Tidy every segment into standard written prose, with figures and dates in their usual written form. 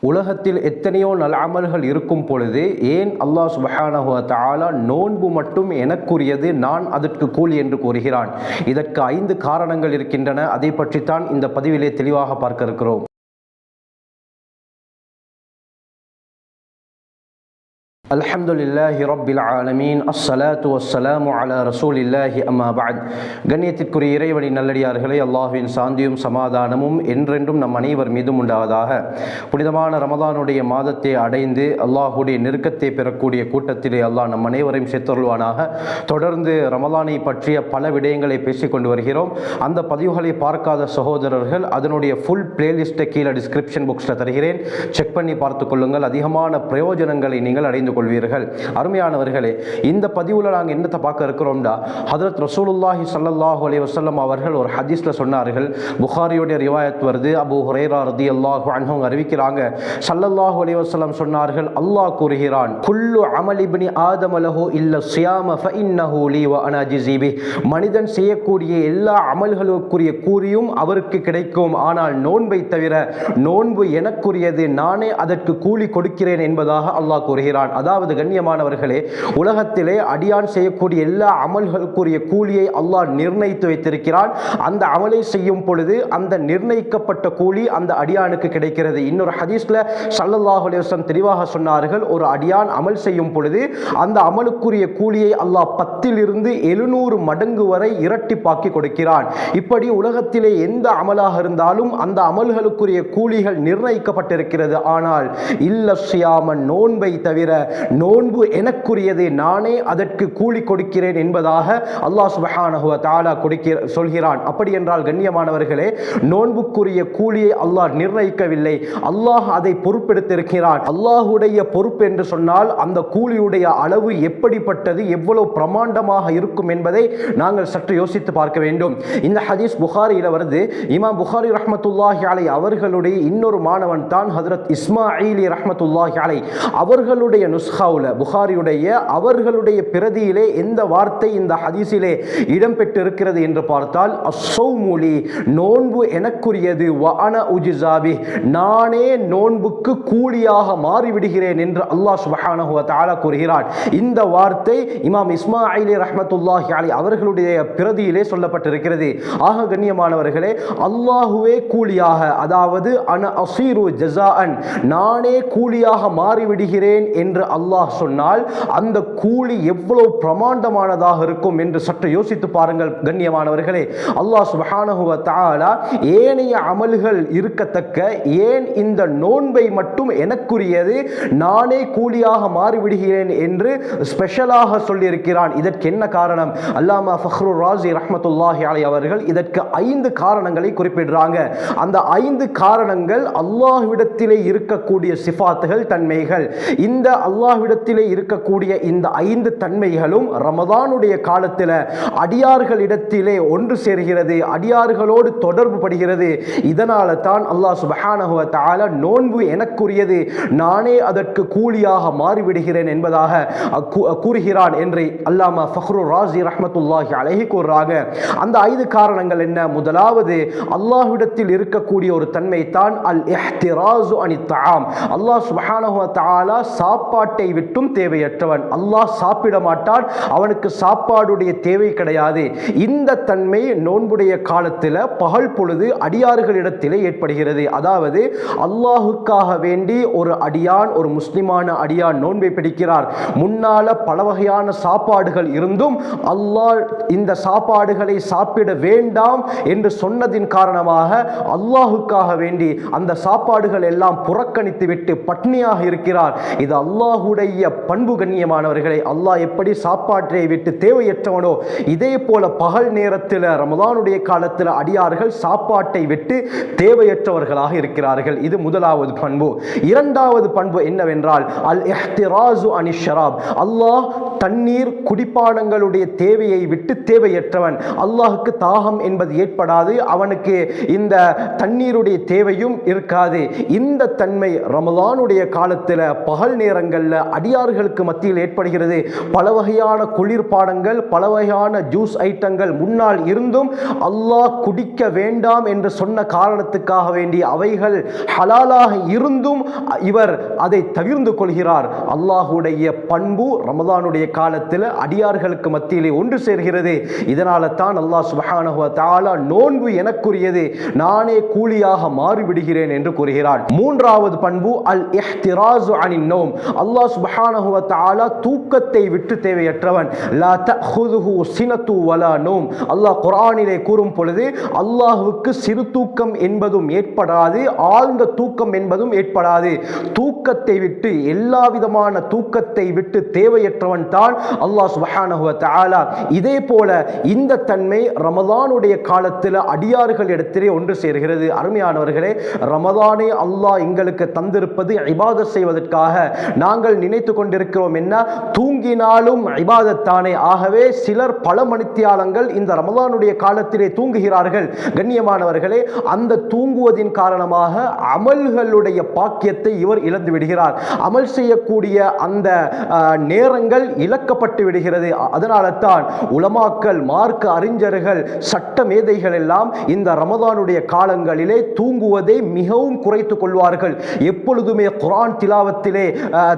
உலகத்தில் எத்தனையோ நல் அமல்கள் இருக்கும் பொழுது ஏன் அல்லாஹ் சுப்ஹானஹு வ தஆலா நோன்பு மட்டும் எனக்குரியது, நான் அதற்கு கூலி என்று கூறுகிறான்? இதற்கு 5 காரணங்கள் இருக்கின்றன. அதை பற்றித்தான் இந்த பதிவிலே தெளிவாக பார்க்க இருக்கிறோம். அல்ஹம்துலில்லாஹி ரப்பில் ஆலமீன், அஸ்ஸலாத்து வஸ்ஸலாமு அலா ரசூலில்லாஹி அம்மா பஅத். கண்ணியத்திற்குரிய இறைவனின் நல்லடியார்களே, அல்லாஹ்வின் சாந்தியும் சமாதானமும் என்றென்றும் நம் அனைவர் மீதும் உண்டாவதாக. புனிதமான ரமதானுடைய மாதத்தை அடைந்து அல்லாஹுடைய நெருக்கத்தை பெறக்கூடிய கூட்டத்திலே அல்லாஹ் நம் அனைவரையும் சேர்த்தருள்வானாக. தொடர்ந்து ரமதானை பற்றிய பல விடயங்களை பேசிக்கொண்டு வருகிறோம். அந்த பதிவுகளை பார்க்காத சகோதரர்கள் அதனுடைய ஃபுல் பிளேலிஸ்ட்டை கீழே டிஸ்கிரிப்ஷன் பாக்ஸில் தருகிறேன், செக் பண்ணி பார்த்து கொள்ளுங்கள். அதிகமான பிரயோஜனங்களை நீங்கள் அடைந்து கொள்வீர்கள். அருமையானவர்களே, இந்த பதிவுல நாங்கள் என்னத்தை பார்க்க இருக்கிறோம்டா, ஹதரத் ரசூலுல்லாஹி ஸல்லல்லாஹு அலைஹி வஸல்லம் அவர்கள் ஒரு ஹதீஸ்ல சொன்னார்கள். புகாரியுடைய ரிவாயத் வருது. அபூ ஹுரைரா ரலியல்லாஹு அன்ஹு அறிவிக்கிறாங்க, ஸல்லல்லாஹு அலைஹி வஸல்லம் சொன்னார்கள், அல்லாஹ் கூறுகிறான், குல்லு அமல் இப்னி ஆதம லஹு இல்ல ஸியாம ஃபஇன்னஹு லீ வ அனா அஜ்ஸி பிஹ். மனிதன் செய்யக்கூடிய எல்லா அமல்களுக்குரிய கூலியும் அவருக்கு கிடைக்கும், ஆனால் நோன்பை தவிர நோன்பு எனக்குரியது, நானே அதற்கு கூலி கொடுக்கிறேன் என்பதாக அல்லாஹ் கூறுகிறான். அதாவது கண்ணியமானவர்களே, உலகத்திலே அடியான் செய்யக்கூடிய எல்லா அமல்களுக்குரிய கூலியை அல்லாஹ் நிர்ணயித்து வைத்திருக்கிறான். அந்த அமலை செய்யும் பொழுது அந்த நிர்ணயிக்கப்பட்ட கூலி அந்த அடியானுக்கு கிடைக்கிறது. இன்னொரு ஹதீஸ்ல ஸல்லல்லாஹு அலைஹி வஸல்லம் தெளிவாக சொன்னார்கள், ஒரு அடியான் அமல் செய்யும் பொழுது அந்த அமலுக்குரிய கூலியை அல்லாஹ் 10 700 மடங்கு வரை இரட்டிப்பாக்கி கொடுக்கிறான். இப்படி உலகத்திலே எந்த அமலாக இருந்தாலும் அந்த அமல்களுக்குரிய கூலிகள் நிர்ணயிக்கப்பட்டிருக்கிறது. ஆனால் இல்ல ஸியாம, நோன்பை தவிர நோன்பு எனக்குரியது, நானே அதற்கு கூலி கொடுக்கிறேன் என்பதாக அல்லாஹ் சுப்ஹானஹு வ தஆலா சொல்கிறான். அப்படி என்றால் கண்ணியமானவர்களே, நோன்புக்குரிய கூலியை அல்லாஹ் நிர்ணயிக்கவில்லை, அல்லாஹ் அதை பொறுப்பெடுத்திருக்கிறான். அல்லாஹுடைய பொறுப்பு என்று சொன்னால் அந்த கூலியுடைய அளவு எப்படிப்பட்டது, எவ்வளவு பிரமாண்டமாக இருக்கும் என்பதை நாங்கள் சற்று யோசித்து பார்க்க வேண்டும். இந்த ஹதீஸ் புகாரியில் வருது. இமாம் புகாரி ரஹ்மத்துல்லாஹி அலைஹி அவர்களுடைய இன்னொரு மாணவன் தான் ஹஜ்ரத் இஸ்மாஈலி ரஹ்மத்துல்லாஹி அலைஹி. அவர்களுடைய நுஸ்ஹாவுல, புகாரியுடைய அவர்களுடைய பிரதியிலே எந்த வார்த்தை இந்த ஹதீஸிலே இடம்பெற்றிருக்கிறது என்று பார்த்தால், அஸ்ஸௌமு லீ, நோன்பு எனக்குரியது, வ அனா உஜ்ஸா பிஹ், நானே நோன்புக்கு கூலியாக மாறிவிடுகிறேன் என்று அல்லாஹ் சுப்ஹானஹு வ தஆலா கூறுகிறான். இந்த வார்த்தை இமாம் இஸ்மாஈலி ரஹ்மத்துல்லாஹி அலைஹி அவர்களுடைய பிரதியிலே சொல்லப்பட்டிருக்கிறது. ஆக கண்ணியமானவர்களே, அல்லாஹுவே கூலியாக, அதாவது அன அஸீரு ஜஸாஅன், நானே கூலியாக மாறிவிடுகிறேன் என்று அல்லாஹ் சொன்னால் அந்த கூலி எவ்வளவு பிரமாண்டமானதாக இருக்கும் என்று சற்று யோசித்து பாருங்கள் கண்ணியமானவர்களே. அல்லாஹ் சுப்ஹானஹு வ தஆலா ஏனைய அமல்கள் இருக்கத்தக்க, ஏன் இந்த நோன்பை மட்டும் எனக்குரியது, நானே கூலியாக மாறிவிடுகிறேன் என்று ஸ்பெஷலாக சொல்லியிருக்கிறான். இதற்கு என்ன காரணம்? அல்லாமா ஃபக்ருர் ராஸி ரஹ்மத்துல்லாஹி அலைஹி அவர்கள் இதற்கு 5 காரணங்களை குறிப்பிடுறாங்க. அந்த 5 காரணங்கள் அல்லாஹ்விடத்திலே இருக்கக்கூடிய சிஃபாத்துகள், தன்மைகள். இந்த அல்லாஹ்விடத்திலே இருக்கக்கூடிய இந்த 5 தன்மைகளும் ரமதானுடைய காலத்தில் அடியார்களிடத்திலே ஒன்று சேர்கிறது, அடியார்களோடு தொடர்பு படுகிறது. இதனால தான் அல்லாஹ் சுப்ஹானஹு வ தஆலா நோன்பு எனக்குரியது, நானே அதற்கு கூலியாக மாறிவிடுகிறேன் என்பதாக கூறுகிறான் என்று அல்லாமா ஃபக்ருர் ராஸி ரஹ்மத்துல்லாஹி அலைஹி கூறுறாங்க. அந்த 5 காரணங்கள் என்ன? முதலாவது, அல்லாஹ்விடத்தில் இருக்கக்கூடிய ஒரு தன்மை தான் அல் இஹ்திராஸு அனித் தஆம். அல்லாஹ் சுப்ஹானஹு வ தஆலா சாப்பாட்டை விட்டும் தேவையற்றவன். அல்லாஹ் சாப்பிட மாட்டான், அவனுக்கு சாப்பாடுடைய தேவை கிடையாது. இந்த தன்மை நோன்புடைய காலத்தில் பகல் பொழுது அடியார்களிடத்திலே ஏற்படுகிறது. அதாவது அல்லாஹுக்காக வேண்டி ஒரு அடியான், ஒரு முஸ்லிமான அடியான் நோன்பை பிடிக்கிறார். முன்னால பல வகையான சாப்பாடுகள் இருந்தும் அல்லாஹ் இந்த சாப்பாடுகளை சாப்பிட வேண்டாம் என்று சொன்னதின் காரணமாக அல்லாஹுக்காக வேண்டி அந்த சாப்பாடுகள் எல்லாம் புறக்கணித்து விட்டு பட்னியாக இருக்கிறார். இது அல்லாஹுடைய பண்பு கண்ணியமானவர்களை. அல்லாஹ் எப்படி சாப்பாட்டை விட்டு தேவையற்றவனோ, இதே போல பகல் நேரத்தில் ரமதானுடைய காலத்தில் அடியார்கள் சாப்பாட்டை விட்டு தேவையற்றவர்களாக இருக்கிறார்கள். இது முதலாவது பண்பு. இரண்டாவது பண்பு என்னவென்றால் அல் இஹ்திராஸு அனிஷ் ஷராப். அல்லாஹ் தண்ணீர் குடிப்பானங்களுடைய தேவையை விட்டு தேவையற்றவன். அல்லாஹுக்கு தாகம் என்பது ஏற்படாது, அவனுக்கு இந்த தண்ணீருடைய தேவையும் இருக்காது. இந்த தன்மை ரமலானுடைய காலத்தில் பகல் நேரங்களில் அடியார்களுக்கு மத்தியில் ஏற்படுகிறது. பல வகையான குளிர்பானங்கள், பல வகையான ஜூஸ் ஐட்டங்கள் முன்னால் இருந்தும் அல்லாஹ் குடிக்க வேண்டாம் என்று சொன்ன காரணத்துக்காக வேண்டி அவைகள் ஹலாலாக இருந்தும் இவர் அதை தவிர்ந்து கொள்கிறார். அல்லாஹுடைய பண்பு ரமலானுடைய காலத்தில் அடியார்களுக்கு மத்தியிலே ஒன்று சேர்கிறது. இதனால தான் அல்லாஹ் சுப்ஹானஹு வ தஆலா நோன்பு எனக்குரியது, நானே கூலியாக மாறிவிடுகிறேன் என்று கூறுகிறார். மூன்றாவது பண்பு அல் இஹ்திராஸு அனின் நௌம். அல்லாஹ் சுப்ஹானஹு வ தஆலா தூக்கத்தை விட்டு தேவையற்றவன். லா தஅஹுதுஹு சினத்து வலா நௌம். அல்லாஹ் குர்ஆனிலே கூறும் பொழுது அல்லாஹ்வுக்கு சிறு தூக்கம் என்பதும் ஏற்படாது, ஆழ்ந்த தூக்கம் என்பதும் ஏற்படாது. தூக்கத்தை விட்டு, எல்லா விதமான தூக்கத்தை விட்டு தேவையற்றவன் தான் அல்லாஹ் சுப்ஹானஹு வ தஆலா. இதே போல இந்த தன்மை ரமலானுடைய காலத்தில் அடியார்கள் இடத்திலே ஒன்று சேர்கிறது. அருமையானவர்களே, ரமலானை அல்லாஹ் எங்களுக்கு தந்திருப்பது இபாதத் செய்வதற்காக. நாங்கள் நினைத்து கொண்டிருக்கிறோம் என்ன, தூங்கினாலும் இபாதத்தானே. ஆகவே சிலர் பல மணித்தியாலங்கள் இந்த ரமலானுடைய காலத்திலே தூங்குகிறார்கள். கண்ணியமானவர்களே, அந்த தூங்குவதின் காரணமாக அமல்களுடைய பாக்கியத்தை இவர் இழந்து விடுகிறார். அமல் செய்யக்கூடிய அந்த நேரங்கள் இழக்கப்பட்டு விடுகிறது. அதனால தான் உலமாக்கள், மார்க்க அறிஞர்கள், சட்ட மேதைகள் எல்லாம் இந்த ரமலானுடைய காலங்களிலே தூங்குவதை மிகவும் குறைத்துக் கொள்வார்கள். எப்பொழுதுமே குர்ஆன் திலாவத்திலே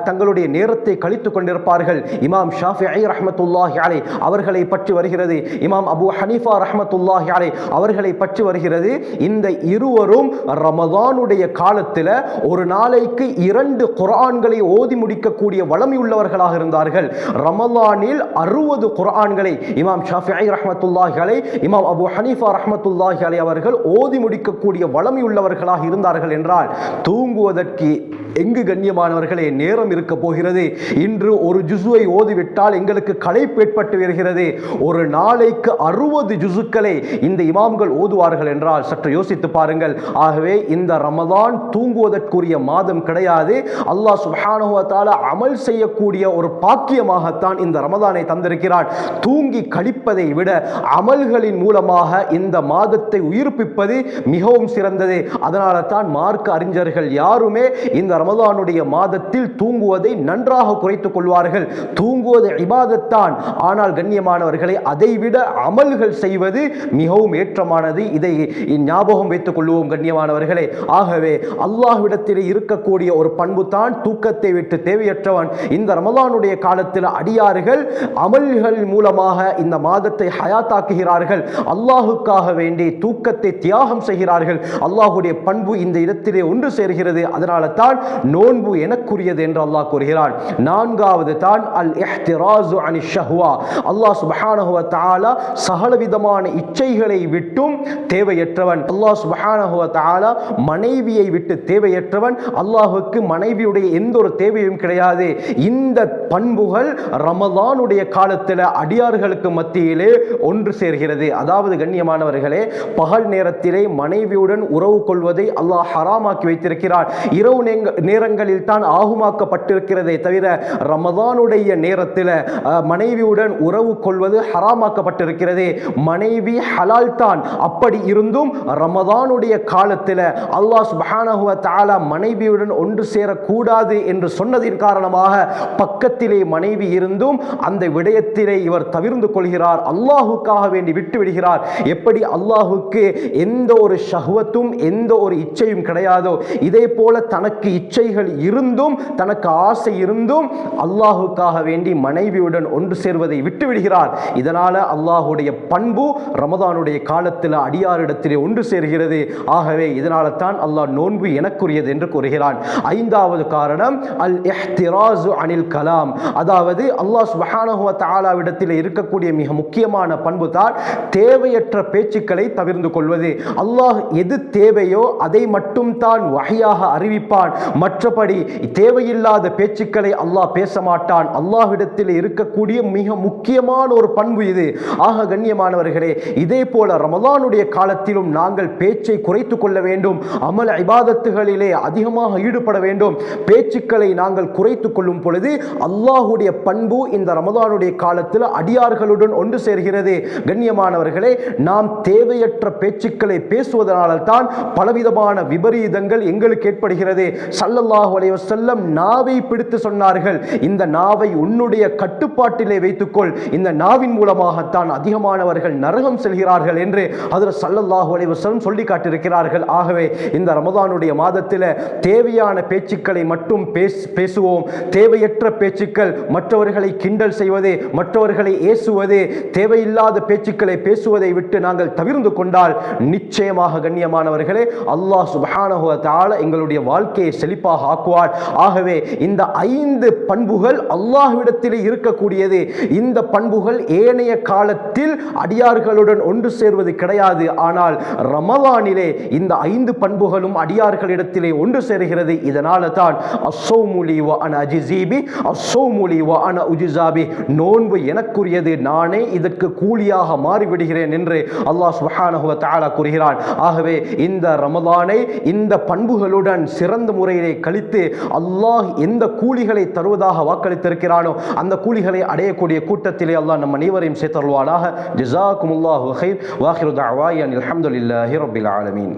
தங்களுடைய நேரத்தை கழித்துக் கொண்டிருப்பார்கள். இமாம் ஷாஃபிஈ ரஹ்மத்துல்லாஹி அலைஹி அவர்களை பற்றி வருகிறது, இமாம் அபூ ஹனீஃபா ரஹ்மத்துல்லாஹி அலைஹி அவர்களை பற்றி வருகிறது. இந்த இருவரும் ரமலானுடைய காலத்தில் ஒரு நாளைக்கு 2 குர்ஆன்களை ஓதி முடிக்கக்கூடிய வளமை உள்ளவர்களாக இருந்தார்கள். ரமலானில் 60 குர்ஆன்களை இமாம் ஷாஃபிஈ ரஹ்மத்துல்லாஹி அலைஹி, இமாம் அபூ ஹனீஃபா ரஹ்மத்துல்லாஹி அலைஹி அவர்கள் ஓதி முடிக்கக்கூடிய வளமை உள்ளவர்களாக இருந்தார்கள் என்றால் தூங்குவதற்கு எங்கு கண்ணியமானவர்களே நேரம் இருக்க போகிறது? இன்று ஒரு ஜுஸுவை ஓதிவிட்டால் எங்களுக்கு களைப்பு ஏற்பட்டு வருகிறது. ஒரு நாளைக்கு 60 ஜுஸுக்களை இந்த இமாம்கள் ஓதுவார்கள் என்றால் சற்று யோசித்து பாருங்கள். ஆகவே இந்த ரமலான் தூங்குவதற்குரிய மாதம் கிடையாது. அல்லாஹ் சுப்ஹானஹு வ தஆலா அமல் செய்யக்கூடிய ஒரு பாக்கியமாகத்தான் இந்த ரமலானை தந்திருக்கிறான். தூங்கி கழிப்பதை விட அமல்களின் மூலமாக இந்த மாதத்தை உயிர்ப்பிப்பது மிகவும் சிறந்தது. அதனால தான் மார்க்க அறிஞர்கள் யாருமே இந்த ரமலானுடைய மாதத்தில் தூங்குவதை நன்றாக குறைத்துக் கொள்வார்கள். தூங்குவது இபாதத்தான், ஆனால் கண்ணியமானவர்களை அதைவிட அமல்கள் செய்வது மிகவும் ஏற்றமானது. இதை ஞாபகம் வைத்துக் கொள்வோம் கண்ணியமானவர்களே. ஆகவே அல்லாஹ்விடத்தில் இருக்கக்கூடிய ஒரு பண்பு தான் தூக்கத்தை விட்டு தேவையற்றவன். இந்த ரமலானுடைய காலத்தில் அடியார்கள் அமல்கள் மூலமாக இந்த மாதத்தை ஹயாத்தாக்குகிறார்கள். அல்லாஹுக்காக வேண்டி தூக்கத்தை தியாகம் செய்கிறார்கள். அல்லாஹுடைய பண்பு இந்த இடத்திலே ஒன்று சேர்கிறது. அதனால தான் நோன்பு எனக்குரியது என்று அல்லாஹ் கூறுகிறான். நான்காவது தான் அல் இஹ்திராஸு அனி ஷஹ்வா. அல்லாஹ் சுப்ஹானஹு வ தஆலா சகலவிதமான இச்சைகளை விட்டும் தேவையற்றவன். அல்லாஹ் சுப்ஹானஹு வ தஆலா மனைவியை விட்டு தேவையற்றவன். அல்லாஹ்வுக்கு மனைவியுடைய எந்த ஒரு தேவையும் கிடையாது. இந்த பண்புகள் ரமலானுடைய காலத்தில் அடியார்களுக்கு மத்தியிலே ஒன்று சேர்கிறது. அதாவது கண்ணியமானவர்களே, பகல் நேரத்திலே மனைவியுடன் உறவு கொள்வதை அல்லாஹ் ஹராமாக்கி வைத்திருக்கிறார். இரவு நேரங்களில் தான் ஆகுமாக்கப்பட்டிருக்கிறதே தவிர ரமலானுடைய நேரத்தில் மனைவியுடன் உறவு கொள்வது ஹராமாக்கப்பட்டிருக்கிறது. மனைவி ஹலால் தான். அப்படி இருந்தும் ரமலானுடைய காலத்தில் அல்லாஹ் சுப்ஹானஹு வ தஆலா மனைவியுடன் ஒன்று சேரக்கூடாது என்று சொன்னதின் காரணமாக பக்கத்திலே மனைவி இருந்தும் அந்த விடயத்திலே இவர் தவிர்ந்து கொள்கிறார். அல்லாஹுக்காக வேண்டி விட்டு விடுகிறார். எப்படி அல்லாஹுக்கு எந்த ஒரு ஷஹ்வத்தும் எந்த ஒரு இச்சையும் கிடையாதோ, இதே போல தனக்கு இச்சைகள் இருந்தும் தனக்கு ஆசை இருந்தும் அல்லாஹுக்காக வேண்டி மனைவியுடன் ஒன்று சேர்வதை விட்டு விடுகிறார். இதனால அல்லாஹுடைய பண்பு ரமதானுடைய காலத்தில் அடியாரிடத்திலே ஒன்று சேர்கிறது. ஆகவே இதனால தான் அல்லாஹ் நோன்பு எனக்குரியது என்று கூறுகிறான். ஐந்தாவது காரணம் அல் இஹ்திராஸு அனில் கலாம். அதாவது அல்லாஹ் சுப்ஹானஹு வ தஆலாவிடத்தில் இருக்கக்கூடிய மிக முக்கியமான பண்பு தான் தேவையற்ற பேச்சுக்களை தவிர்த்து கொள்வது. அல்லாஹ் எது தேவையோ அதை மட்டும் தான் வஹியாக அறிவிப்பான். மற்றபடி தேவையில்லாத பேச்சுக்களை அல்லாஹ் பேச மாட்டான். அல்லாஹ்விடத்தில் இருக்கக்கூடிய மிக முக்கியமான ஒரு பண்பு இது. ஆக கண்ணியமானவர்களே, இதே போல ரமலானுடைய காலத்திலும் நாங்கள் பேச்சை குறைத்துக் கொள்ள வேண்டும். அமல் இபாதத்துகளிலே அதிகமாக ஈடுபட வேண்டும். பேச்சுக்களை நாங்கள் குறைத்துக் கொள்ளும் பொழுது அல்லாஹுடைய பண்பு இந்த ரமலானுடைய காலத்தில் அடியார்களுடன் ஒன்று சேர்கிறது. கண்ணியமானவர்களே, நாம் தேவையற்ற பேச்சுக்களை பேசுவதனால தான் பலவிதமான விபரீதங்கள் எங்களுக்கு ஏற்படுகிறது. ஸல்லல்லாஹு அலைஹி வஸல்லம் நாவை பிடித்து சொன்னார்கள், இந்த நாவை உன்னுடைய கட்டுப்பாட்டிலே வைத்துக்கொள், இந்த நாவின் மூலமாகத்தான் அதிகமானவர்கள் நரகம் செல்கிறார்கள் என்று ஹஜ்ரத் ஸல்லல்லாஹு அலைஹி வஸல்லம் சொல்லி காட்டியிருக்கிறார்கள். ஆகவே இந்த ரமதானுடைய மாதத்தில் தேவையான பேச்சுக்களை மட்டும் பேசுவோம். தேவையற்ற பேச்சுக்கள், மற்றவர்களை கிண்டல் செய்வது, மற்றவர்களை ஏசுவது, தேவையில்லாத பேச்சுக்களை பேசுவதை விட்டு நாங்கள் தவிர்த்து கொண்டால் நிச்சயமாக கண்ணியமானவர்களே அல்லாஹ் சுப்ஹானஹு வ தஆலா எங்களுடைய வாழ்க்கையை செழிப்பாக ஆக்குவார். ஆகவே இந்த 5 பண்புகள் அல்லாஹ்விடத்திலே இருக்கக்கூடியது. இந்த பண்புகள் ஏனைய காலத்தில் அடியார்களுடன் ஒன்று சேர்வது கிடையாது. ஆனால் ரமலானிலே இந்த 5 பண்புகளும் அடியார்களிடத்திலே ஒன்று சேர்கிறது. இதனால தான் அஸ்ஸௌமுலி வ அன அஜிஸிபி, அஸ்ஸௌமுலி வ அன உஜிஸாபி, நோன்பு எனக்குரியது, நானே இதற்கு கூலியாக மாறிவிடுகிறேன் என்று அல்லாஹ் சுப்ஹானஹு வ தஆலா கூறுகிறான். ஆகவே இந்த ரமலானை இந்த பண்புகளுடன் சிறந்த முறையிலே கழித்து அல்லாஹ் எந்த கூலிகளை தருவதாக வாக்களித்திருக்கிறானோ அந்த கூலிகளை அடையக்கூடிய கூட்டத்திலே அல்லாஹ் நம் அனைவரையும் சேர்த்தருள்வானாக. ஜஸாக்குமுல்லாஹு கைர். வாஹிரு தஅவானா அல்ஹம்துலில்லாஹி ரப்பில் ஆலமீன்.